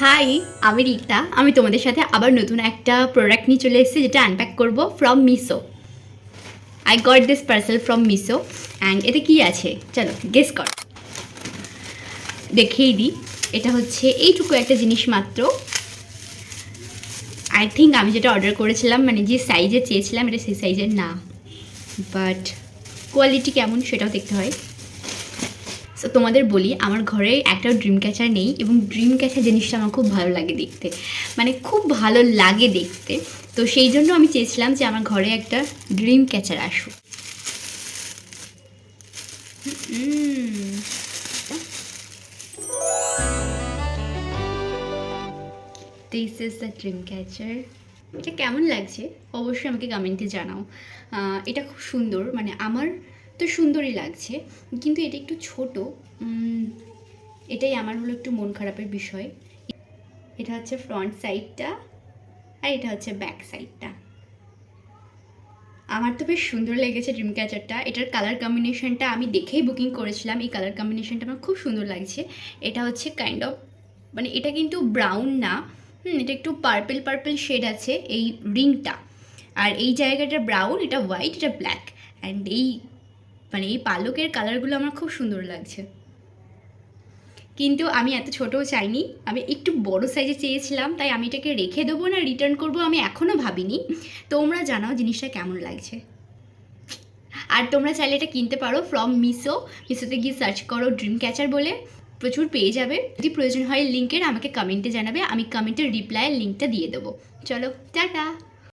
High, আমি রিতা। আমি তোমাদের সাথে আবার নতুন একটা প্রোডাক্ট নিয়ে চলে এসেছি, যেটা আনপ্যাক করব from Meesho. I got this parcel from Meesho and এতে কী আছে চলো গেস কর। দেখিয়ে দিই। এটা হচ্ছে এইটুকু একটা জিনিস মাত্র। আই থিঙ্ক আমি যেটা অর্ডার করেছিলাম, মানে যে সাইজে চেয়েছিলাম, এটা সেই সাইজের না, বাট কোয়ালিটি কেমন সেটাও দেখতে হয়। সো তোমাদের বলি, আমার ঘরে একটা ড্রিম ক্যাচার নেই, এবং ড্রিম ক্যাচার জিনিসটা আমার খুব ভালো লাগে দেখতে, মানে খুব ভালো লাগে দেখতে। তো সেই জন্য আমি চেয়েছিলাম যে আমার ঘরে একটা ড্রিম ক্যাচার আসুক। This is the dream catcher. এটা কেমন লাগছে অবশ্যই আমাকে কমেন্টে জানাও। এটা খুব সুন্দর, মানে আমার তো সুন্দরই লাগছে, কিন্তু এটা একটু ছোট। এটাই আমার হলো একটু মন খারাপের বিষয়। এটা হচ্ছে ফ্রন্ট সাইডটা, আর এটা হচ্ছে ব্যাক সাইডটা। আমার তো বেশ সুন্দর লেগেছে ড্রিম ক্যাচারটা। এটার কালার কম্বিনেশনটা আমি দেখেই বুকিং করেছিলাম। এই কালার কম্বিনেশনটা আমার খুব সুন্দর লাগছে। এটা হচ্ছে কাইন্ড অফ, মানে এটা কিন্তু ব্রাউন না, এটা একটু পার্পল পার্পল শেড আছে এই রিংটা। আর এই জায়গাটা ব্রাউন, এটা হোয়াইট, এটা ব্ল্যাক। অ্যান্ড এই মানে এই পালকের কালারগুলো আমার খুব সুন্দর লাগছে। কিন্তু আমি এত ছোটও চাইনি, আমি একটু বড় সাইজে চেয়েছিলাম, তাই আমি এটাকে রেখে দেবো না রিটার্ন করবো আমি এখনও ভাবিনি। তোমরা জানাও জিনিসটা কেমন লাগছে। আর তোমরা চাইলে এটা কিনতে পারো ফ্রম মিশো। মিশোতে গিয়ে সার্চ করো ড্রিম ক্যাচার বলে, প্রচুর পেয়ে যাবে। যদি প্রয়োজন হয় লিঙ্কের আমাকে কমেন্টে জানাবে, আমি কমেন্টের রিপ্লাইয়ের লিঙ্কটা দিয়ে দেবো। চলো টাটা।